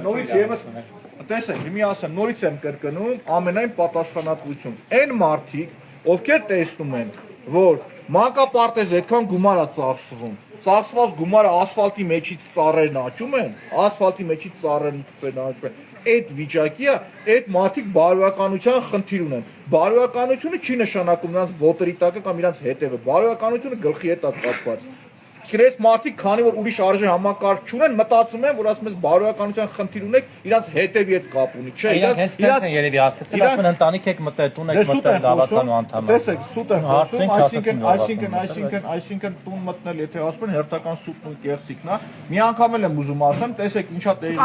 նորից եւս տեսեք, հիմի ասեմ, նորից եմ կրկնում, ամենայն պատասխանատվություն։ Այն մարդիկ, ովքեր տեսնում են, որ մանկապարտեզ այդքան գումար է ծախսվում, ծախսված գումարը ասֆալտի մեջից ծառերն աճում են, ասֆալտի մեջից ծառերն աճում են, այդ վիճակի է, այդ մարդիկ բարոյականության խնդիր ունեն։ Բարոյականությունը չի նշանակում նրանց ոտերի տակը կամ իրանց հետևը, բարոյականությունը գլխի հետ է կապված։ Քրես մարդիկ, քանի որ ուրիշ արժե համակարգ չունեն, մտածում են, որ ասում ես բարոյականության խնդիր ունեք, իրանց հետևի հետ կապ ունի, չէ՞։ Իրանց երևի հասկացել, ասում են ընտանիք եք մտել, տուն եք մտել, գավաթանու անդամ։ Տեսեք, սուտ են խոսում, այսինքն տուն մտնել, եթե ասում են հերթական սուտն ու կեղծիքն է, մի անգամ էլ եմ ուզում ասեմ, տեսեք ինչա տեղի։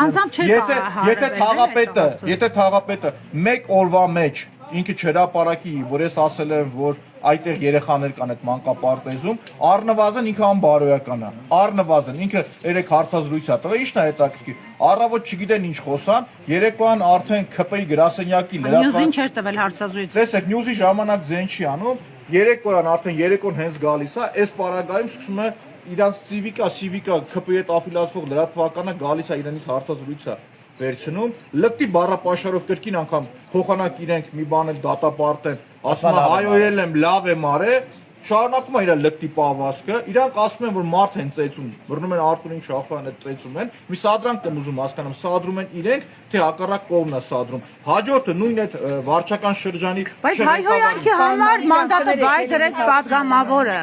Եթե թաղապետը մեկ օրվա մեջ ինքը չհրապարակի, որ ես ասել եմ, որ այդտեղ երեխաներ կան այդ մանկապարտեզում, առնվազն ինքը անբարոյական է, առնվազն ինքը երեք հարցազրույց է տվել, ի՞նչն է հետաքրքիր, առավոտ չգիտեն ինչ խոսան, երեկոյան արդեն ԿՊ-ի գրասենյակի լրատվական Նյուզին չէր տվել հարցազրույց։ Տեսեք, նյուզի ժամանակ ձեն չի անում, երեկոյան արդեն երեկոն հենց գալիս է, այս պարագայում սկսում է իրանց սիվիկա, ԿՊ-ի հետ աֆիլիացվող լրատվականը գալիս է իրենից հարցազրույցը վերցնում, լկտի բառապաշարով կրկին անգամ փոխանակ իրենք մի բան էլ դատապարտեն, ասում է հայոյել եմ, լավ եմ արել, շարունակում է իր լկտի պավասկը, իրանք ասում են, որ մարդ են ծեծում, բռնում են Արտուրին Շախոյանը ծեծում են, մի սադրանք եմ ուզում հասկանամ, սադրում են իրենք, թե հակառակ կողմն է սադրում։ Հաջորդը նույն այդ վարչական շրջանի Բայց հայհոյանքի համար մանդատը վայր դրեց պատգամավորը։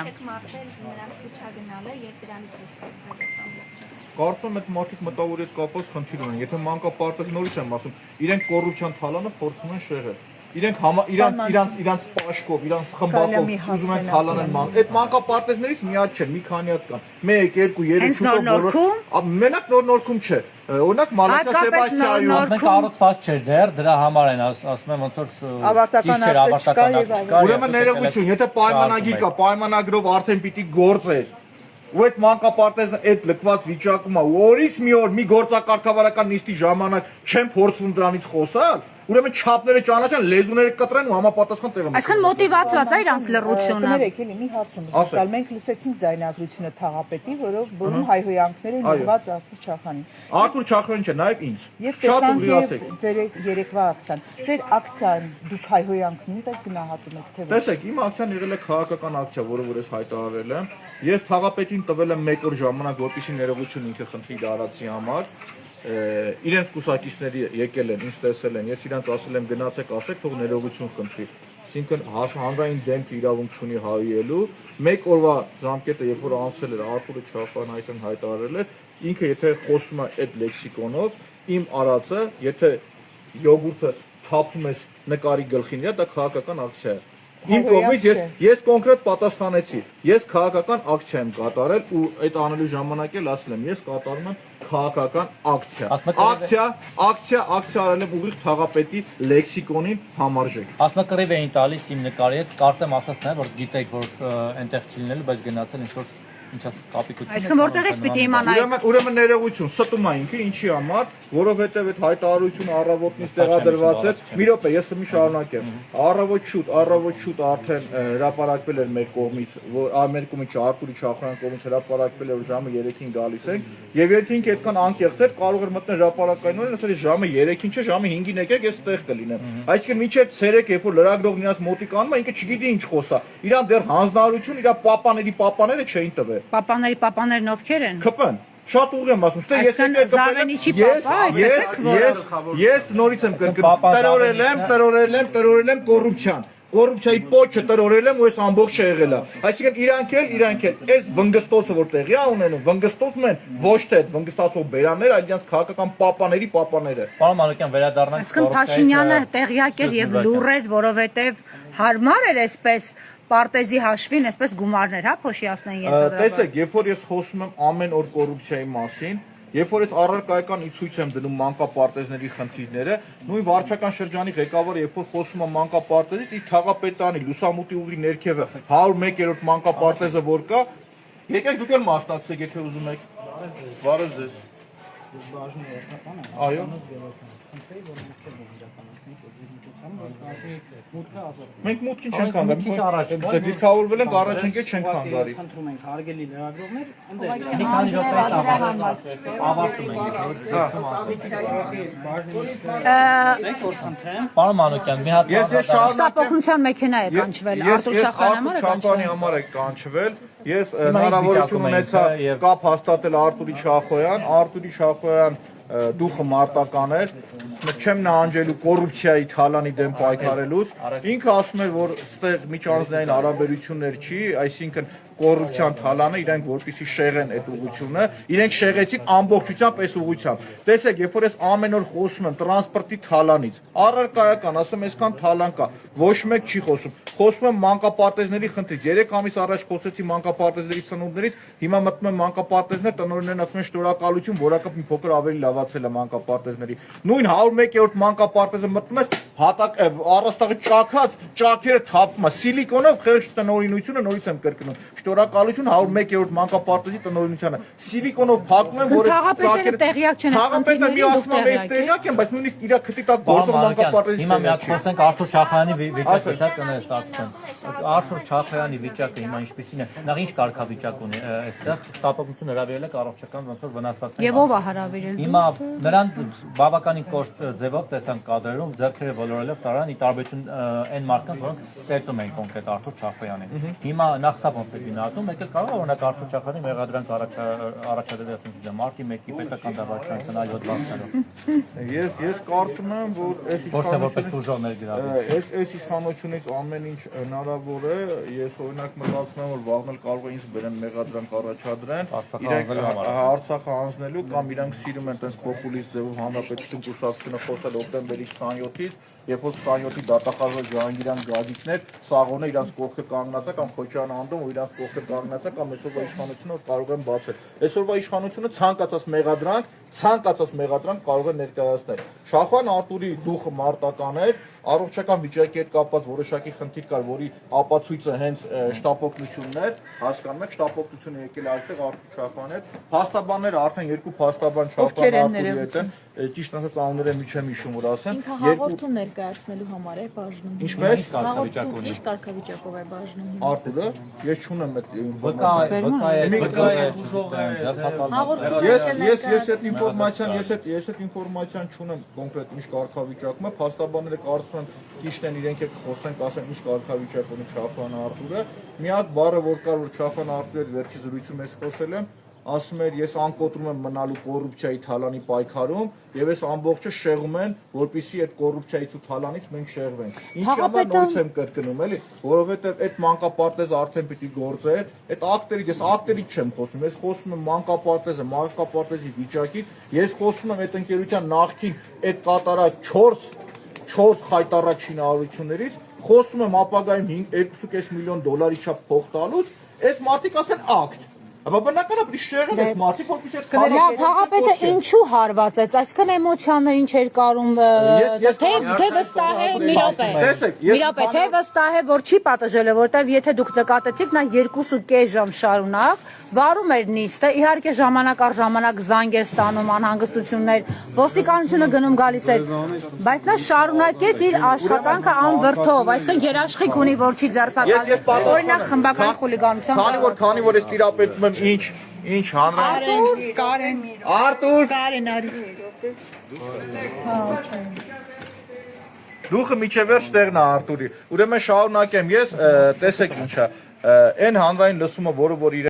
Կարծում եմ այդ մարդիկ մտավորի հետ կապված խնդիր ունեն։ Եթե մանկապարտեզ նորից եմ ասում, իրենք կոռուպցիան թալանը փորձում են շեղել։ Իրանց պաշկով, իրանց խմբակով ուզում են թալանել ման։ Այդ մանկապարտեզներից մի հատ չէ, մի քանի հատ կան։ 1, 2, 3 շուտով բոլոր։ Մենակ նոր-նորքում չէ։ Օրինակ Մալաքա Սեբաստիայում մենք կառուցված չէր դեռ, դրա համար են ասում եմ ոնց որ ավարտական Ուրեմն ներողություն, եթե պայմանագիր կա, պայմանագրով արդեն պիտի գործեր։ Ու այդ մանկապարտեզը այդ լքված վիճակում է, ու օրից մի օր մի գործակարգավարական նիստի ժամանակ չեն փորձում դրանից խոսալ, ուրեմն չափները ճանաչեն, լեզուները կտրեն ու համապատասխան տեղը։ Այսինքն մոտիվացված է իրանց լռությունը։ Ներեք էլի մի հարց եմ ուզում, մենք լսեցինք ձայնագրությունը թաղապետի, որում հայհոյանքները նվիրված Արթուր Չախանին։ Արթուր Չախանին չէ, նաև ինձ։ Եվ տեսանք ձեր երեկվա ակցիան։ Ձեր ակցիան դուք հայհոյանք նույնպես գնահատում եք թե ոչ։ Տեսեք, իմ ակցիան եղել է քաղաքական ակցիա, որը որ ես հայտարարել եմ։ Ես թաղապետին տվել եմ 1 օր ժամանակ, որպեսզի ներողություն ինքը խնդրի դարացի համար։ Իրենց կուսակիցների եկել են, ինձ տեսել են, ես իրանց ասել եմ գնացեք, ասեք, թող ներողություն խնդրի։ Այսինքն հանրային դեմք իրավունք չունի հայելու։ 1 օրվա ժամկետը, երբ որ անցել էր Արթուրը Չախոյան այդքան հայտարարել էր, ինքը եթե խոսում է այդ լեքսիկոնով, իմ արածը, եթե յոգուրտը թափում ես նկարի գլխին, դա քաղաքական ակցիա է։ Իմ կողմից ես կոնկրետ պատասխանեցի։ Ես քաղաքական ակցիա եմ կատարել ու այդ անելու ժամանակ էլ ասել եմ, ես կատարում եմ քաղաքական ակցիա։ Ակցիա արել եմ ուղիղ թաղապետի լեքսիկոնին համարժեք։ Ասնակռիվ էին տալիս իմ նկարի հետ, կարծեմ ասած նաև որ գիտեք որ այնտեղ չի լինելու, բայց գնացել ինչ որ ինչ ասած կապիկություն։ Այսինքն որտեղից պիտի իմանայի։ Ուրեմն ներողություն, ստում է ինքը, ինչի համար, որովհետև այդ հայտարարությունը առավոտից տեղադրված էր։ Մի րոպե, ես մի շարունակեմ։ Առավոտ շուտ արդեն հրապարակվել էր մեր կողմից, մեր կողմից Արթուրի Չախոյան կողմից հրապարակվել էր ժամը 3-ին գալիս ենք, եւ եթե ինքը այդքան անկեղծ էր, կարող էր մտնել հրապարակային օրն, ասել ժամը 3-ին չէ, ժամը 5-ին եկեք, ես ստեղ կլինեմ։ Այսինքն մինչև ցերեկ, երբ որ լրագրողն իրաց մոտիկ անում է, ինքը չգիտի ինչ խոսա։ Իրան դեռ հանձնարարություն, իր պապաները չէին տվել։ Պապաներն ովքեր են։ ԿՊ-ն։ Շատ ուղիղ եմ ասում, ստե ես նորից եմ կրկնում, տրորել եմ կոռուպցիան։ Կոռուպցիայի պոչը տրորել եմ ու ես ամբողջը եղել է։ Այսինքն իրանք էլ այս վնգստոցը որ տեղի է ունենում, վնգստոցն են ոչ թե այդ վնգստացող բերաններ, այլ իրենց քաղաքական պապաները։ Պարոն Մանուկյան, վերադառնանք Այսինքն Փաշինյանը տեղյակ էր եւ լուռ էր, որովհետեւ հարմար էր այսպես պարտեզի հաշվին, այսպես գումարներ, հա, փոշիացնեն ենթադրաբար։ Տեսեք, երբ որ ես խոսում եմ ամեն օր կոռուպցիայի մասին, երբ որ ես առարկայական ցույց եմ դնում մանկապարտեզների խնդիրները, նույն վարչական շրջանի ղեկավարը երբ որ խոսում է մանկապարտեզից, իր թաղապետանի լուսամուտի ուղի ներքևը 101-րդ մանկապարտեզը որ կա, եկեք դուք էլ մասնակցեք, եթե ուզում եք։ Բարև ձեզ։ Այո։ խնդրեի, որ մուտքը իրականացնենք ձեր միջոցառում, որ կարելի մուտքը ազատ։ Մենք մուտքին Այն չենք հանգարի։ քիչ առաջ, Դե դիրքավորվել ենք առաջինքե չենք հանգարի։ Խնդրում ենք հարգելի լրագրողներ, ընդեր Մի քանի րոպե ավարտում ենք։ որ խնդրեմ Պարոն Մանուկյան, մի հատ Ես շարունակեմ։ Շտապօգնության մեքենա է կանչվել, Արտուր Շախյանի համար է կանչվել։ համար է կանչվել։ Ես Հիմա հնարավորություն վիճակում ունեցա ենք, եւ- կապ հաստատել Արտուրի Շախոյան դուխը մարտական էր, չեմ նահանջելու կոռուպցիայի թալանի դեմ պայքարելուց։ Ինքը ասում էր, որ ստեղ միջանձնային հարաբերություններ չի, այսինքն կոռուպցիան թալանը իրենք որպեսի շեղեն այդ ուղղությունը, իրենք շեղեցին ամբողջությամբ այս ուղղությամբ։ Տեսեք, երբ որ ես ամեն օր խոսում եմ տրանսպորտի թալանից, առարկայական, ասում այսքան թալան կա, ոչ մեկ չի խոսում։ Խոսում եմ մանկապարտեզների խնդրից։ 3 ամիս առաջ խոսեցի մանկապարտեզների ծնունդներից, հիմա մտնում եմ մանկապարտեզներ, տնօրեններն ասում են շնորհակալություն, որակը մի փոքր ավելի լավացել է մանկապարտեզների։ Նույն 101-րդ մանկապարտեզը մտնում ես, հատակ առաստաղը ճաքած, ճաքերը թափվում է, սիլիկոնով խեղճ տնօրինությունը նորից եմ կրկնում։ Շնորհակալություն 101-րդ մանկապարտեզի տնօրինությանը։ Սիլիկոնով փակում են, որ Թաղապետերը տեղյակ չեն, Թաղապետը մի ասում է, ես տեղյակ եմ, բայց նույնիսկ իր քթի տակ գործող մանկապարտեզի Հիմա մի հատ խոսենք Արտուր Շախյանի վիճակը, սա կներես արդեն։ Արտուր Շախյանի վիճակը հիմա ինչպեսին է։ Նախ ինչ կարգավիճակ ունի այստեղ, շտապօգնություն հրավիրել է առողջական ոնց որ վնասվածքներ։ Եվ ով է հրավիրել։ Հիմա նրան բավականին կոշտ ձևով տեսանք կադրերում, ձեռքերը ոլորելով տարան՝ ի տարբերություն այն մարդկանց, որոնք ծեծում էին կոնկրետ Արտուր Շախյանին։ Հիմա նախ սա ոնց է գնահատում, եկել կարող է օրինակ Արտուր Շախյանի մեղադրանք առաջադրել ասենք մարտի 1-ի պետական դավաճանության այլ հոդվածներով։ Ես կարծում եմ, որ Ոչ թե որպես դժոխ ներգրավել։ այս իշխանությունից ամեն ինչ հնարավոր է, ես օրինակ մտածում եմ, որ վաղն կարող է ինձ բերեն մեղադրանք առաջադրեն, Արցախը հանձնելու կամ իրանք սիրում են տես պոպուլիստ ձևով հանրապետություն կուսակցությունը խոսել օկտեմբերի 27-ից, երբ որ 27-ի դատախազը Ջահանգիրյան Գագիկներ Սաղոնը իրանց կողքը կանգնած է կամ Խոչյան Անդոն ու իրանց կողքը կանգնած է կամ այսօրվա իշխանությունը կարող են բացել։ Այսօրվա իշխանությունը ցանկացած մեղադրանք կարող է ներկայացնել։ Շախյան Արտուրի դուխը մարտական էր, առողջական վիճակի հետ կապված որոշակի խնդիր կար, որի ապացույցը հենց շտապօգնությունն էր, հասկանում եք, շտապօգնությունը եկել այստեղ Արտուր Շախյան հետ։ Փաստաբանները արդեն երկու փաստաբան Շախյան Արտուրի հետ են, ճիշտ ասած անունները մի չեմ հիշում որ ասեմ։ Ինքը հաղորդում ներկայացնելու համար է բաժնում։ Ինչպես Հաղորդում ինչ կարգավիճակով է բաժնում։ Արտուրը, ես չունեմ այդ ինֆորմացիան չունեմ կոնկրետ ինչ կարգավիճակում է, փաստաբանները կարծում եմ ճիշտ են իրենք էլ խոսենք, ասեն ինչ կարգավիճակ ունի Շախյան Արտուրը։ Մի հատ բառը որ կար որ Շախյան Արտուրի հետ վերջի զրույցում ես խոսել եմ, ասում էր ես անկոտրում եմ մնալու կոռուպցիայի թալանի պայքարում եւ այս ամբողջը շեղում են, որպեսզի այդ կոռուպցիայից ու թալանից մենք շեղվենք։ Ինչ համար նույնիսկ եմ կրկնում, էլի, որովհետեւ այդ մանկապարտեզը արդեն պիտի գործեր, այդ ակտերից ես ակտերից չեմ խոսում, ես խոսում եմ մանկապարտեզի վիճակից, ես խոսում եմ այդ ընկերության նախքին այդ կատարած 4 խայտառակ շինարարություններից, խոսում եմ ապագայում 2.5 միլիոն դոլարի չափ փող տալուց, այս մարդիկ ասեն ակտ։ Բայց բնականաբար շեղել ես մարդիկ որպես այդ Լավ, Թաղապետը ինչու հարվածեց, այսքան էմոցիաներ ինչ էր կարում, թե վստահ է, մի րոպե, թե վստահ է, որ չի պատժել, որովհետև եթե դուք նկատեցիք, նա 2.5 ժամ շարունակ վարում էր նիստը, իհարկե ժամանակ առ ժամանակ զանգեր ստանում, անհանգստություններ, ոստիկանությունը գնում գալիս էր, բայց նա շարունակեց իր աշխատանքը անվրդով, այսինքն երաշխիք ունի, որ չի ձերբակալվել, օրինակ խմբական խուլիգանության։ Քանի որ ես տիրապետում եմ ինչ հանրային Արտուր արի։ Դուխը միջև վերջ տեղն է Արտուրի։ Ուրեմն շարունակեմ ես, տեսեք ինչա, այն հանրային լսումը, որը որ